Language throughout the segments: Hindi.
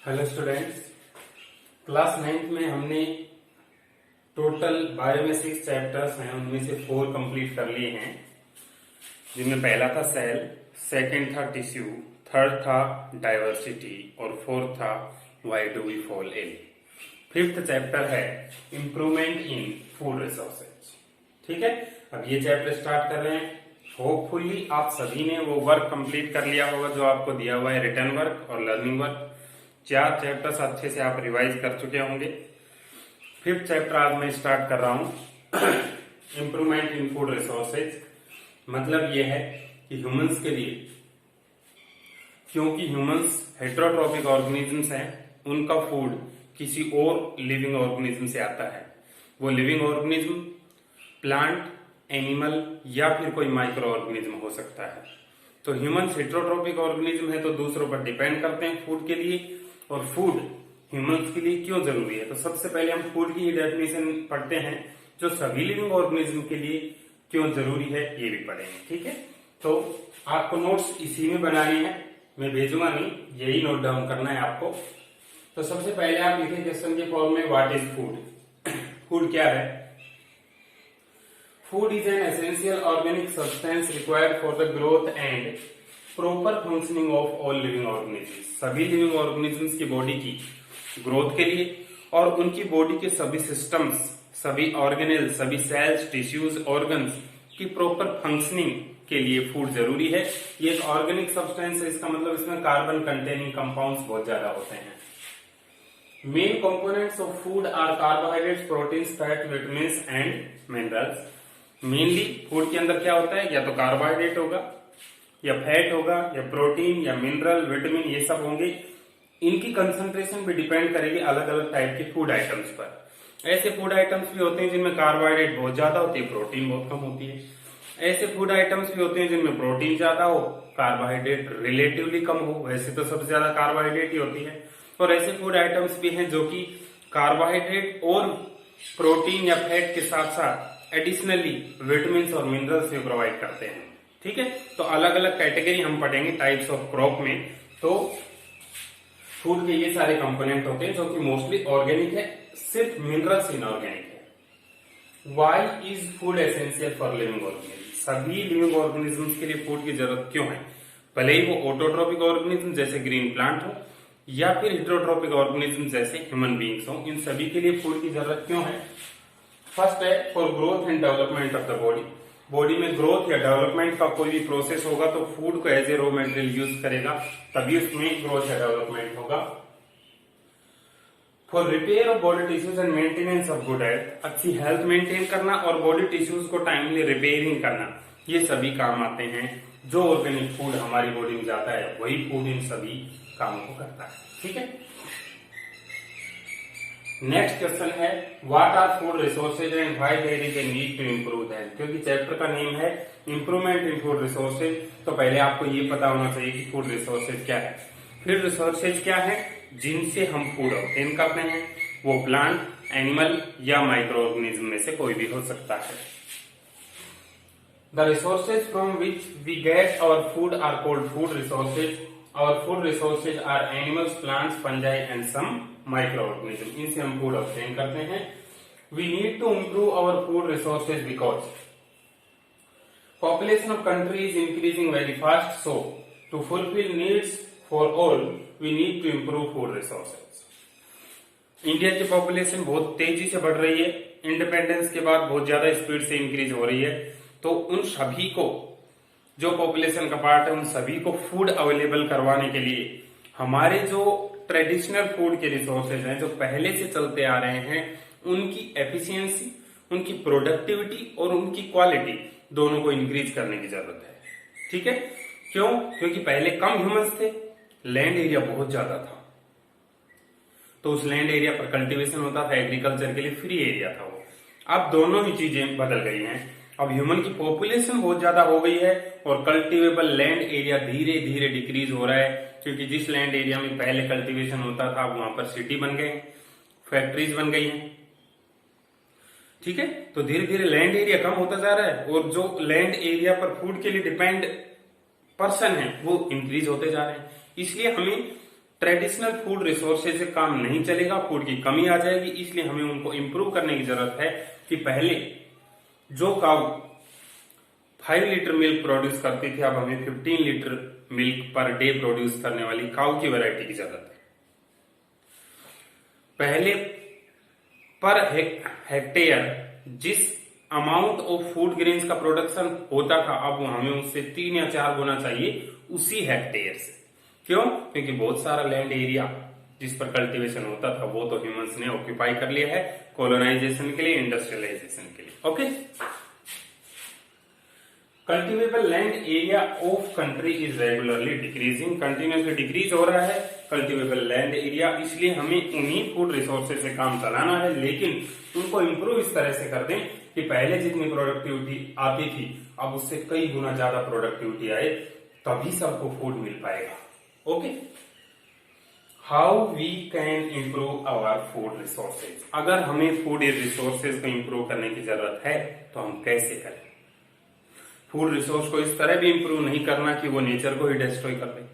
हेलो स्टूडेंट्स, क्लास 9th में हमने टोटल बायो में 6 चैप्टर्स हैं, उनमें से 4 कंप्लीट कर लिए हैं, जिनमें पहला था सेल, सेकंड था टिश्यू, थर्ड था डाइवर्सिटी और फोर्थ था why do we fall ill. Fifth chapter है इंप्रूवमेंट इन फूड रिसोर्सेज। ठीक है, अब ये चैप्टर स्टार्ट कर रहे हैं। होपफुली आप सभी ने वो वर्क कंप्लीट कर लिया होगा जो आपको दिया हुआ है, रिटर्न वर्क और लर्निंग वर्क। 4 चैप्टर्स अच्छे से आप रिवाइज कर चुके होंगे। फिफ्थ चैप्टर आज मैं स्टार्ट कर रहा हूं इंप्रूवमेंट इन फूड रिसोर्सेज। मतलब ये है कि ह्यूमंस के लिए, क्योंकि ह्यूमंस हेटेरोट्रॉपिक ऑर्गेनिजम्स हैं, उनका फूड किसी और लिविंग ऑर्गेनिज्म से आता है। वो लिविंग ऑर्गेनिज्म प्लांट, एनिमल या फिर कोई माइक्रो ऑर्गेनिज्म हो सकता है। तो ह्यूमंस हेटेरोट्रॉपिक ऑर्गेनिज्म है, तो दूसरों पर डिपेंड करते हैं फूड के लिए। और फूड ह्यूमंस के लिए क्यों जरूरी है, तो सबसे पहले हम फूड की डेफिनेशन पढ़ते हैं, जो सभी लिविंग ऑर्गेनिज्म के लिए क्यों जरूरी है ये भी पढ़ेंगे। ठीक है, तो आपको नोट्स इसी में बनानी है, मैं भेजूंगा नहीं, यही नोट डाउन करना है आपको। तो सबसे पहले आप लिखें क्वेश्चन के फॉर्म में, व्हाट इज फूड। फूड क्या है? Food is an essential organic substance required for the growth and proper functioning of all living organisms. सभी लिविंग ऑर्गेनिजम्स की बॉडी की ग्रोथ के लिए और उनकी बॉडी के सभी सिस्टम्स, सभी ऑर्गेनेल, सभी सेल्स, टिश्यूज, ऑर्गन्स की प्रॉपर फंक्शनिंग के लिए फूड जरूरी है। ये एक ऑर्गेनिक सब्सटेंस है, इसका मतलब इसमें कार्बन कंटेनिंग कंपाउंड्स बहुत ज्यादा होते हैं। Main components of food are carbohydrates, proteins, fat, vitamins and minerals. Mainly food के अंदर क्या होता है, या तो कार्बोहाइड्रेट होगा, या फैट होगा, या प्रोटीन, या मिनरल, विटामिन, ये सब होंगे। इनकी कंसंट्रेशन भी डिपेंड करेगी अलग अलग टाइप के फूड आइटम्स पर। ऐसे फूड आइटम्स भी होते हैं जिनमें कार्बोहाइड्रेट बहुत ज्यादा होती है, प्रोटीन बहुत कम होती है। ऐसे फूड आइटम्स भी होते हैं जिनमें प्रोटीन ज्यादा हो, कार्बोहाइड्रेट रिलेटिवली कम हो। वैसे तो सबसे ज्यादा कार्बोहाइड्रेट ही होती है। और ऐसे फूड आइटम्स भी हैं जो कि कार्बोहाइड्रेट और प्रोटीन या फैट के साथ साथ एडिशनली विटामिन और मिनरल्स भी प्रोवाइड करते हैं। ठीक है, तो अलग अलग कैटेगरी हम पढ़ेंगे टाइप्स ऑफ क्रॉप में। तो फूड के ये सारे कंपोनेंट होते हैं जो कि मोस्टली ऑर्गेनिक है, सिर्फ मिनरल्स इनऑर्गेनिक है। Why is food essential for living organism? सभी लिविंग ऑर्गेनिजम्स के लिए फूड की जरूरत क्यों है? भले ही वो ऑटोट्रोपिक ऑर्गेनिज्म जैसे ग्रीन प्लांट हो या फिर हेटेरोट्रोपिक ऑर्गेनिज्म जैसे ह्यूमन बींग्स हो, इन सभी के लिए फूड की जरूरत क्यों है? फर्स्ट है for growth and development of the body. Body में ग्रोथ या डेवलपमेंट का कोई भी प्रोसेस होगा तो फूड को as a raw material use करेगा, तभी उसमें ग्रोथ या डेवलपमेंट होगा। For repair of body tissues and maintenance of good health, अच्छी हेल्थ मेंटेन करना और बॉडी टिश्यूज को टाइमली रिपेयरिंग करना, ये सभी काम आते हैं। जो ऑर्गेनिक फूड हमारी बॉडी में जाता है वही फूड इन सभी कामों को करता है। ठीक है, नेक्स्ट क्वेश्चन है what are food resources and why there is a need to improve that. क्योंकि चैप्टर का नेम है इंप्रूवमेंट इन फूड रिसोर्सेज, तो पहले आपको ये पता होना चाहिए कि फूड रिसोर्सेज क्या है। फूड रिसोर्सेज क्या है? जिनसे हम फूड ऑब्टेन करते हैं, वो प्लांट, एनिमल या माइक्रो ऑर्गेनिज्म में से कोई भी हो सकता है। The resources from which we get our food are called food resources. Our food resources are animals, plants, fungi and some microorganisms. इनसे हम फूड ऑब्टेन करते हैं। We need to improve our food resources because population of country is increasing very fast. So, to fulfill needs for all, we need to improve food resources. India की पॉपुलेशन बहुत तेजी से बढ़ रही है, इंडिपेंडेंस के बाद बहुत ज्यादा स्पीड से इंक्रीज हो रही है। तो उन सभी को, जो पॉपुलेशन का पार्ट है, उन सभी को फूड अवेलेबल करवाने के लिए हमारे जो ट्रेडिशनल फूड के रिसोर्सेज हैं, जो पहले से चलते आ रहे हैं, उनकी एफिशिएंसी, उनकी प्रोडक्टिविटी और उनकी क्वालिटी दोनों को इंक्रीज करने की जरूरत है। ठीक है, क्यों? क्योंकि पहले कम ह्यूमंस थे, लैंड एरिया बहुत ज्यादा था, तो उस लैंड एरिया पर कल्टीवेशन होता था, एग्रीकल्चर के लिए फ्री एरिया था वो। अब दोनों ही चीजें बदल गई हैं। अब ह्यूमन की पॉपुलेशन बहुत ज्यादा हो गई है और कल्टीवेबल लैंड एरिया धीरे धीरे डिक्रीज हो रहा है, क्योंकि जिस लैंड एरिया में पहले कल्टीवेशन होता था वहां पर सिटी बन गए, फैक्ट्रीज बन गई हैं। ठीक है, तो धीरे धीरे लैंड एरिया कम होता जा रहा है और जो लैंड एरिया पर फूड के लिए डिपेंड पर्सन है वो इंक्रीज होते जा रहे हैं। इसलिए हमें ट्रेडिशनल फूड रिसोर्सेज से काम नहीं चलेगा, फूड की कमी आ जाएगी, इसलिए हमें उनको इंप्रूव करने की जरूरत है कि पहले जो काऊ 5 लीटर मिल्क प्रोड्यूस करती थी, अब हमें 15 litre milk per day produce करने वाली काऊ की वैरायटी की जरूरत है। पहले पर हेक्टेयर जिस अमाउंट ऑफ फूड ग्रेन्स का प्रोडक्शन होता था, अब हमें उससे 3 या 4 गुना चाहिए उसी हेक्टेयर से। क्यों? क्योंकि बहुत सारा लैंड एरिया जिस पर कल्टीवेशन होता था वो तो ह्यूमंस ने ऑक्यूपाई कर लिया है कॉलोनाइजेशन के लिए, इंडस्ट्रियलाइजेशन के लिए। Okay, cultivable land area of country is regularly decreasing, continuously decrease हो रहा है कल्टिवेबल लैंड एरिया, इसलिए हमें उन्हीं फूड रिसोर्सेज से काम चलाना है, लेकिन उनको इंप्रूव इस तरह से कर दें कि पहले जितनी प्रोडक्टिविटी आती थी अब उससे कई गुना ज्यादा प्रोडक्टिविटी आए, तभी सबको फूड मिल पाएगा। Okay, how we can improve our food resources, अगर हमें फूड रिसोर्सेज को इंप्रूव करने की जरूरत है तो हम कैसे करें? फूड रिसोर्स को इस तरह भी इंप्रूव नहीं करना कि वो नेचर को ही डिस्ट्रॉय कर दे।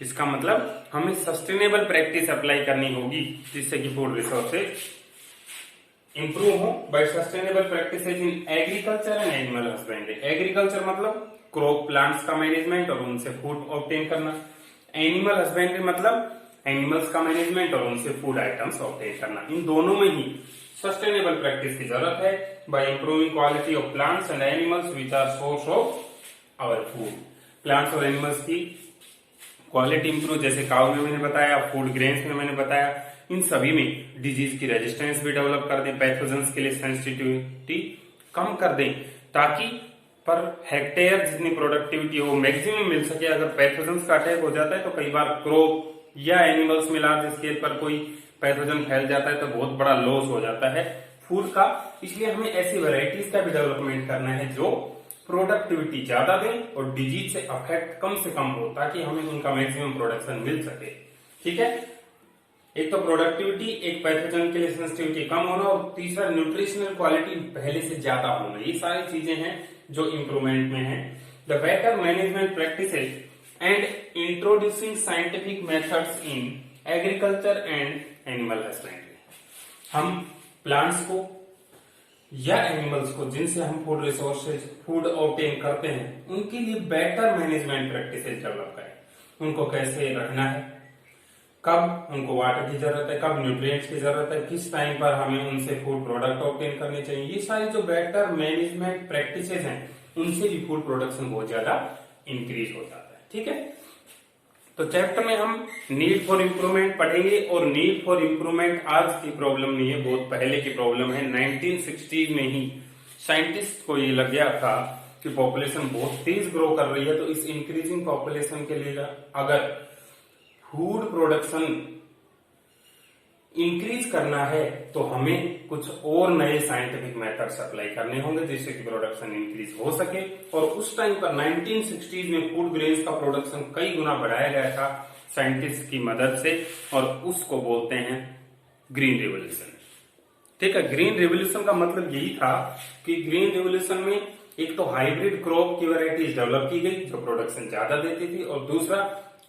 इसका मतलब हमें सस्टेनेबल प्रैक्टिस अप्लाई करनी होगी जिससे कि फूड रिसोर्सेज इंप्रूव हो by sustainable practices in agriculture and animal husbandry. Agriculture मतलब क्रॉप प्लांट्स का मैनेजमेंट और उनसे फूड ऑब्टेन करना, एनिमल हस्बेंड्री मतलब एनिमल्स का मैनेजमेंट और उनसे फूड आइटम्स ऑब्टेन करना। इन दोनों में ही सस्टेनेबल प्रैक्टिस की जरूरत है by improving quality of plants and animals which are source of our food. Plants और एनिमल्स की क्वालिटी इंप्रूव, जैसे काऊ में मैंने बताया, फूड ग्रेन्स में मैंने बताया, इन सभी में डिजीज की रेजिस्टेंस भी डेवलप कर दें, पैथोजेंस के लिए सेंसिटिविटी कम कर दें, ताकि पर हेक्टेयर जितनी प्रोडक्टिविटी हो मैक्सिमम मिल सके। अगर पैथोजेंस का अटैक हो जाता है तो कई बार क्रॉप या एनिमल्स में लार्ज स्केल पर कोई पैथोजन फैल जाता है तो बहुत बड़ा लॉस हो जाता है फूड का, इसलिए हमें ऐसी वैरायटीज का भी डेवलपमेंट करना है जो प्रोडक्टिविटी ज्यादा दें और डिजीज से अफेक्ट कम से कम हो, ताकि हमें उनका मैक्सिमम प्रोडक्शन मिल सके। ठीक है, एक तो प्रोडक्टिविटी, एक पैथोजन के लिए सेंसिटिविटी कम होना और तीसरा न्यूट्रिशनल क्वालिटी पहले से ज्यादा होना। ये सारी चीजें हैं जो इंप्रूवमेंट में है। The better management practices and introducing scientific methods in agriculture and animal husbandry. हम प्लांट्स को या एनिमल्स को जिनसे हम फूड रिसोर्सेज फूड ऑब्टेन करते हैं उनके लिए बेटर मैनेजमेंट प्रैक्टिसेज डेवलप करें। उनको कैसे रखना है, कब उनको वाटर की जरूरत है, कब न्यूट्रिएंट्स की जरूरत है, किस टाइम पर हमें उनसे फूड प्रोडक्ट ऑब्टेन करने चाहिए, ये सारी जो बेटर मैनेजमेंट प्रैक्टिसेज हैं उनसे भी फूड प्रोडक्शन बहुत ज्यादा इंक्रीज हो जाता है। ठीक है, तो चैप्टर में हम नीड फॉर इम्प्रूवमेंट पढ़ेंगे और नीड फॉर इम्प्रूवमेंट आज की प्रॉब्लम नहीं है, बहुत पहले की प्रॉब्लम है। 1960 में ही साइंटिस्ट को ये लग गया था कि पॉपुलेशन बहुत तेज ग्रो कर रही है, तो इस इंक्रीजिंग पॉपुलेशन के लिए अगर फूड प्रोडक्शन इंक्रीज करना है तो हमें कुछ और नए साइंटिफिक मेथड्स अप्लाई करने होंगे जिससे कि प्रोडक्शन इंक्रीज हो सके। और उस टाइम पर 1960s में फूड ग्रेन्स का प्रोडक्शन कई गुना बढ़ाया गया था साइंटिस्ट की मदद से, और उसको बोलते हैं ग्रीन रिवोल्यूशन। ठीक है, ग्रीन रिवोल्यूशन का मतलब यही था कि ग्रीन रिवोल्यूशन में एक तो हाइब्रिड क्रॉप की वैरायटीज डेवलप की गई जो प्रोडक्शन ज्यादा देती थी, और दूसरा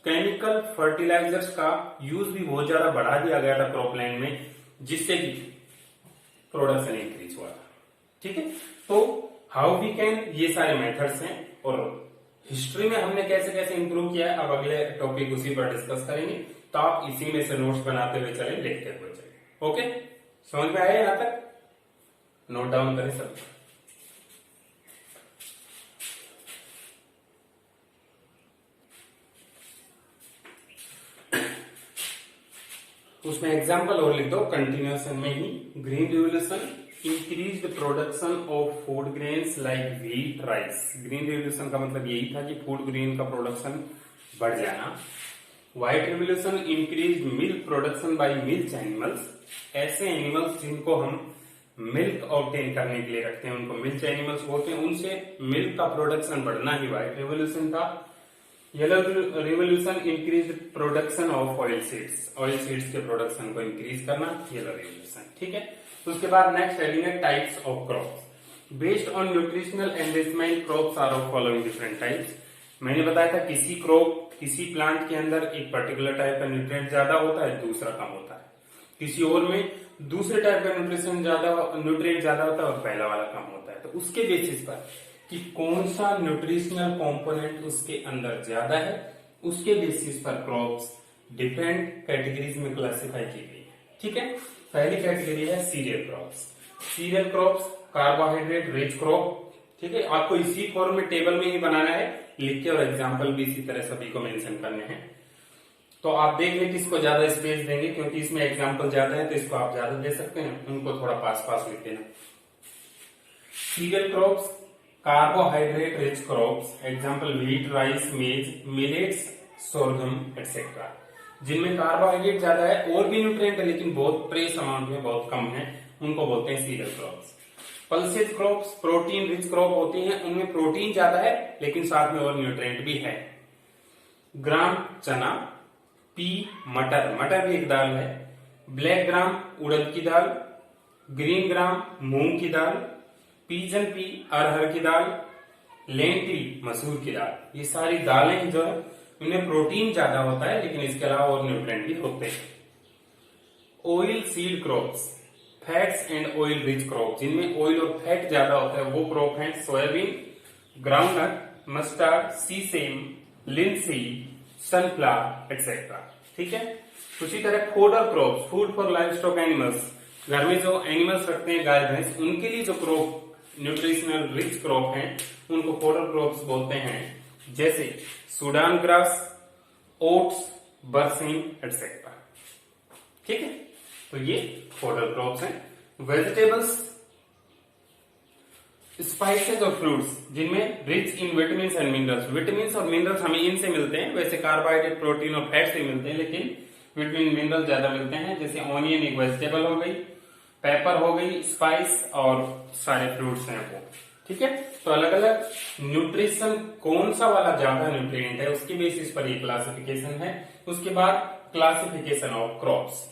केमिकल फर्टिलाइजर्स का यूज भी बहुत ज्यादा बढ़ा दिया गया था क्रॉपलैंड में, जिससे कि प्रोडक्शन इंक्रीज हुआ था। ठीक है, तो हाउ वी कैन, ये सारे मेथड्स हैं और हिस्ट्री में हमने कैसे कैसे इंप्रूव किया है। अब अगले टॉपिक उसी पर डिस्कस करेंगे, तो आप इसी में से नोट्स बनाते हुए चले, लिखते हुए चले। ओके, समझ में आया? यहां तक नोट डाउन करें सब। उसमें एग्जाम्पल और लिख दो कंटिन्यूएशन में ही। Green revolution increase the production of food grains like wheat, rice. Green revolution का मतलब यही था कि फूड ग्रेन का प्रोडक्शन बढ़ जाना। White revolution increase milk production by milk animals. ऐसे एनिमल्स जिनको हम मिल्क ऑब्टेन करने के लिए रखते हैं उनको मिल्क एनिमल्स बोलते हैं, उनसे मिल्क का प्रोडक्शन बढ़ना ही व्हाइट रिवोल्यूशन था। Yellow revolution increase production of oil seeds, oil seeds के प्रोडक्शन को इंक्रीज करना, येलो रिवोल्यूशन। ठीक है, तो उसके बाद नेक्स्ट हेडिंग है types of crops. Based on nutritional enrichment crops are of following different types. मैंने बताया था किसी क्रॉप किसी प्लांट के अंदर एक पर्टिकुलर टाइप का न्यूट्रिएंट ज्यादा होता है, दूसरा कम होता है, किसी और में दूसरे टाइप का न्यूट्रिएंट ज्यादा होता है और पहला वाला कम होता है। तो उसके बेसिस पर कि कौन सा न्यूट्रिशनल कंपोनेंट उसके अंदर ज्यादा है, उसके बेसिस पर क्रॉप्स डिफरेंट कैटेगरीज में क्लासिफाई की गई है। ठीक है, पहली कैटेगरी है cereal crops. Cereal crops carbohydrate rich crop. ठीक है, आपको इसी फॉर्म में टेबल में ही बनाना है, लिख के, और एग्जाम्पल भी इसी तरह सभी को मेंशन करने हैं। तो आप देख लें किसको ज्यादा स्पेस देंगे, क्योंकि इसमें एग्जाम्पल ज्यादा है तो इसको आप ज्यादा दे सकते हैं, उनको थोड़ा पास पास लिख देना। Cereal crops carbohydrate rich crops, example wheat, rice, मेज, मिलेट्स, सोरगम एटसेट्रा। जिनमें कार्बोहाइड्रेट ज्यादा है और भी न्यूट्रिएंट है लेकिन बहुत ट्रेस अमाउंट में बहुत कम है, उनको बोलते हैं cereal crops. Pulses crops protein rich crop होती हैं, उनमें प्रोटीन ज्यादा है लेकिन साथ में और न्यूट्रिएंट भी है। ग्राम चना, पी मटर, मटर भी एक दाल है, ब्लैक ग्राम उड़द की दाल, ग्रीन ग्राम मूंग की दाल, पीजन पी अरहर की दाल, लेंटिल मसूर की दाल। ये सारी दालें जो है इनमें प्रोटीन ज्यादा होता है लेकिन इसके अलावा और न्यूट्रिएंट भी होते हैं। Oil seed crops fats and oil rich crop, जिनमें ऑयल और फैट ज्यादा होता है वो क्रॉप है soybean, groundnut, mustard, sesame, linseed, sunflower etcetera. ठीक है, उसी तरह fodder crops food for live stock animals, घर में जो एनिमल्स रखते हैं गाय भैंस, उनके लिए जो क्रॉप न्यूट्रिशनल रिच क्रॉप हैं उनको फोडर क्रॉप्स बोलते हैं, जैसे सूडान ग्रास, ओट्स, बरसीम एटसेट्रा। ठीक है, तो ये फोडर क्रॉप्स हैं। वेजिटेबल्स स्पाइसेस और फ्रूट्स, जिनमें rich in vitamin and minerals, vitamin और मिनरल्स हमें इनसे मिलते हैं, वैसे कार्बोहाइड्रेट प्रोटीन और फैट से मिलते हैं लेकिन विटामिन मिनरल ज्यादा मिलते हैं। जैसे ऑनियन एक वेजिटेबल हो गई, पेपर हो गई, स्पाइस और सारे फ्रूट्स हैं वो। ठीक है, तो अलग अलग न्यूट्रिशन कौन सा वाला ज्यादा न्यूट्रिएंट है उसके बेसिस पर ये क्लासिफिकेशन है। उसके बाद classification of crops.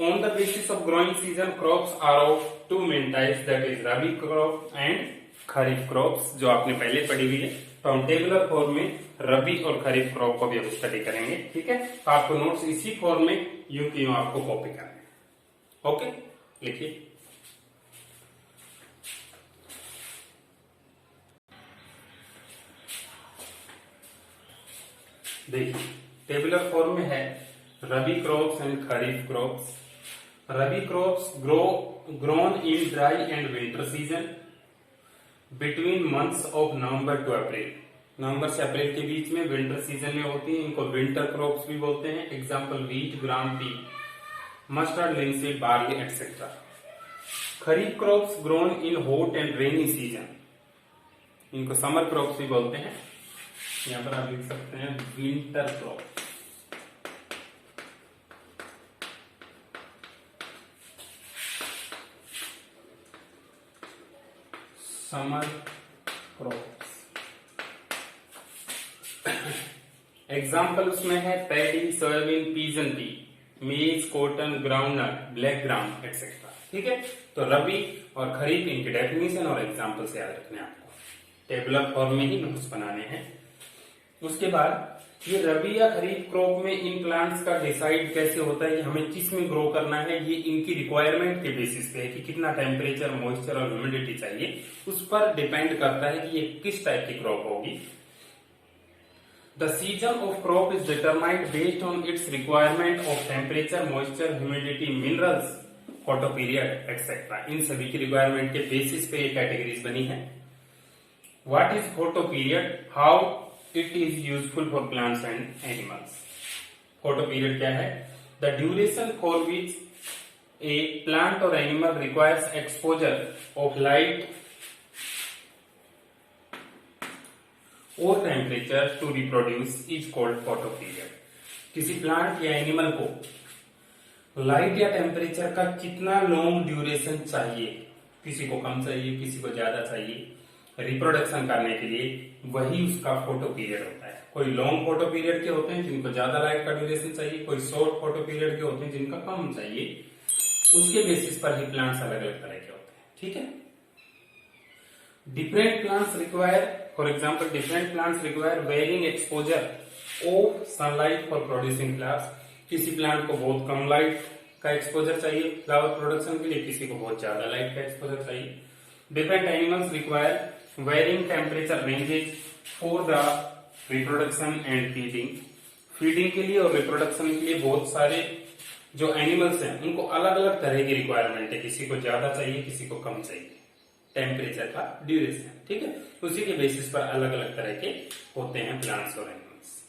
On the basis of growing season, crops are of two main types, that is rabi crop and kharif crops, जो आपने पहले पढ़ी हुई है। तो हम टेबुलर फॉर्म में रबी और खरीफ क्रॉप को भी अब स्टडी करेंगे। ठीक है, तो आपको नोट्स इसी फॉर्म में यूं की यूं आपको कॉपी करना है। ओके, लिखिए। देखिए, टेबुलर फॉर्म में है rabi crops and kharif crops. Rabi crops grown in dry and winter season between months of November to April। नवंबर से अप्रैल के बीच में विंटर सीजन में होती है, इनको विंटर क्रॉप्स भी बोलते हैं। Example wheat, gram, P, mustard, linseed, barley etcetera. Kharif crops grown in hot and rainy season, इनको समर क्रॉप्स भी बोलते हैं। यहाँ पर आप लिख सकते हैं winter crop. Summer crops. Example उसमें है पैडी, सोयाबीन, पीजन पी, मेज, cotton, groundnut, black gram etcetera. ठीक है, तो रबी और खरीफ इनके डेफिनेशन और एग्जाम्पल से याद रखने आपको, टेबुलर फॉर्म में ही नोट्स बनाने हैं। उसके बाद ये रबी या खरीफ क्रॉप में इन प्लांट्स का डिसाइड कैसे होता है कि हमें किस में ग्रो करना है, ये इनकी रिक्वायरमेंट के बेसिस पे है कि कितना टेम्परेचर, मॉइस्चर और ह्यूमिडिटी चाहिए, उस पर डिपेंड करता है कि ये किस टाइप की क्रॉप होगी। The season of crop is determined based on its requirement of temperature, moisture, humidity, minerals, photoperiod etcetera. इन सभी की रिक्वायरमेंट के बेसिस पे ये कैटेगरीज बनी है। What is photoperiod, how it is useful for plants and animals. Photoperiod क्या है? The duration for which a plant और animal requires exposure of light और temperature to reproduce is called photoperiod. किसी प्लांट या एनिमल को लाइट या टेम्परेचर का कितना लॉन्ग ड्यूरेशन चाहिए, किसी को कम चाहिए, किसी को ज्यादा चाहिए रिप्रोडक्शन करने के लिए, वही उसका फोटो पीरियड होता है। कोई लॉन्ग फोटो पीरियड के होते हैं जिनको ज्यादा लाइट का ड्यूरेशन चाहिए, कोई शॉर्ट फोटो पीरियड के होते हैं जिनका कम चाहिए। उसके बेसिस पर ही प्लांट्स अलग अलग तरह के होते हैं। ठीक है, different plants require, for example different plants require varying exposure of sunlight for producing flowers. किसी प्लांट को बहुत कम लाइट का एक्सपोजर चाहिए फ्लावर प्रोडक्शन के लिए, किसी को बहुत ज्यादा लाइट का एक्सपोजर चाहिए। Different animals require varying temperature ranges for the reproduction and feeding. Feeding के लिए और रिप्रोडक्शन के लिए बहुत सारे जो एनिमल्स हैं उनको अलग अलग तरह की रिक्वायरमेंट है, किसी को ज्यादा चाहिए किसी को कम चाहिए टेम्परेचर का ड्यूरेशन, ठीक है। उसी के बेसिस पर अलग अलग तरह के होते हैं प्लांट्स और एनिमल्स।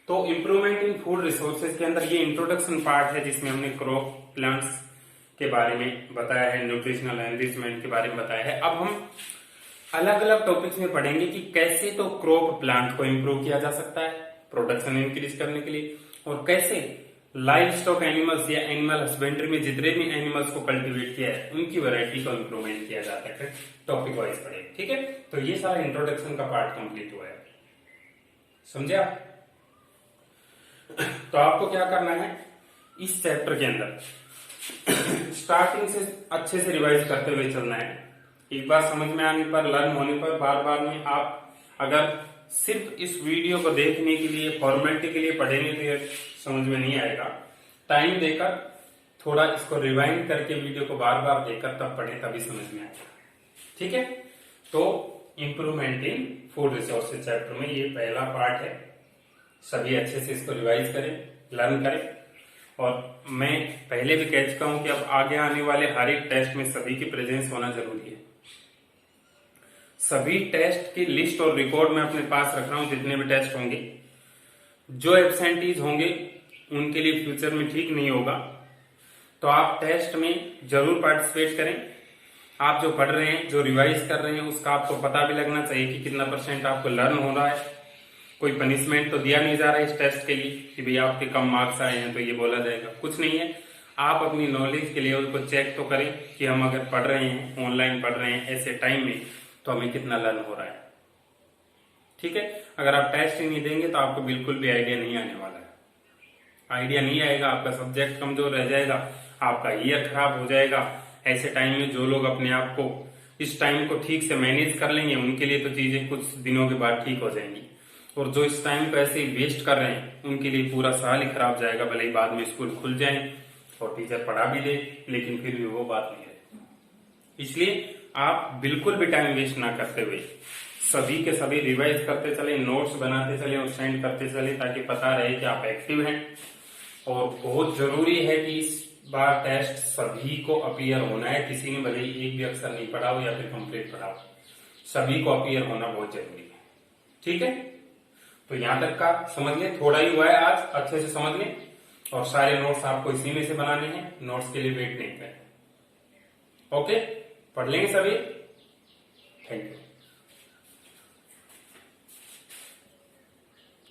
तो इम्प्रूवमेंट इन फूड रिसोर्सेज के अंदर ये इंट्रोडक्शन पार्ट है जिसमें हमने क्रॉप प्लांट्स के बारे में बताया है, न्यूट्रिशनल एनरिचमेंट के बारे में बताया है। अब हम अलग अलग टॉपिक्स में पढ़ेंगे कि कैसे तो क्रॉप प्लांट को इम्प्रूव किया जा सकता है प्रोडक्शन इंक्रीज करने के लिए, और कैसे लाइव स्टॉक एनिमल्स या एनिमल हस्बेंड्री में जितने भी एनिमल्स को कल्टीवेट किया है उनकी वैरायटी को इम्प्रूवमेंट किया जाता है। टॉपिक वाइज पढ़ेंगे, ठीक है। तो ये सारा इंट्रोडक्शन का पार्ट कंप्लीट हुआ है, समझे आप। तो आपको क्या करना है इस चैप्टर के अंदर स्टार्टिंग से अच्छे से रिवाइज करते हुए चलना है। एक बार समझ में आने पर, लर्न होने पर बार बार में आप अगर सिर्फ इस वीडियो को देखने के लिए फॉर्मेलिटी के लिए पढ़ेंगे तो ये समझ में नहीं आएगा। टाइम देकर थोड़ा इसको रिवाइंड करके वीडियो को बार बार देखकर तब पढ़े, तभी समझ में आएगा, ठीक है। तो improvement in food resources chapter में ये पहला पार्ट है। सभी अच्छे से इसको रिवाइज करें, लर्न करें। और मैं पहले भी कह चुका हूं कि अब आगे आने वाले हर एक टेस्ट में सभी की प्रेजेंस होना जरूरी है। सभी टेस्ट की लिस्ट और रिकॉर्ड मैं अपने पास रख रहा हूं, जितने भी टेस्ट होंगे। जो एब्सेंटीज होंगे उनके लिए फ्यूचर में ठीक नहीं होगा, तो आप टेस्ट में जरूर पार्टिसिपेट करें। आप जो पढ़ रहे हैं, जो रिवाइज कर रहे हैं, उसका आपको पता भी लगना चाहिए कि कितना % आपको लर्न हो रहा है। कोई पनिशमेंट तो दिया नहीं जा रहा है इस टेस्ट के लिए कि भैया आपके कम मार्क्स आए हैं तो ये बोला जाएगा, कुछ नहीं है। आप अपनी नॉलेज के लेवल को चेक तो करें कि हम अगर पढ़ रहे हैं, ऑनलाइन पढ़ रहे हैं ऐसे टाइम में, तो हमें कितना लर्न हो रहा है, ठीक है। अगर आप टेस्ट ही नहीं देंगे तो आपको बिल्कुल भी आइडिया नहीं आने वाला है। आइडिया नहीं आएगा, आपका सब्जेक्ट कमजोर रह जाएगा, आपका ईयर खराब हो जाएगा। ऐसे टाइम में जो लोग अपने आप को इस टाइम को ठीक से मैनेज कर लेंगे उनके लिए तो चीजें कुछ दिनों के बाद ठीक हो जाएंगी, और जो इस टाइम को ऐसे ही वेस्ट कर रहे हैं उनके लिए पूरा साल ही खराब जाएगा। भले ही बाद में स्कूल खुल जाए और टीचर पढ़ा भी दे, लेकिन फिर भी वो बात नहीं है। इसलिए आप बिल्कुल भी टाइम वेस्ट ना करते हुए सभी के सभी रिवाइज करते चले, नोट्स बनाते चले और सेंड करते चले, ताकि पता रहे कि आप एक्टिव हैं। और बहुत जरूरी है कि इस बार टेस्ट सभी को अपीयर होना है। किसी ने भले ही एक भी अक्षर नहीं पढ़ा हो या फिर कंप्लीट पढ़ा हो, सभी को अपीयर होना बहुत जरूरी है, ठीक है। तो यहां तक का समझ लें, थोड़ा ही हुआ है आज, अच्छे से समझ लें। और सारे नोट्स आपको इसी में से बनाने हैं, नोट्स के लिए वेट नहीं करें, ओके। पढ़ लेंगे सभी, थैंक यू।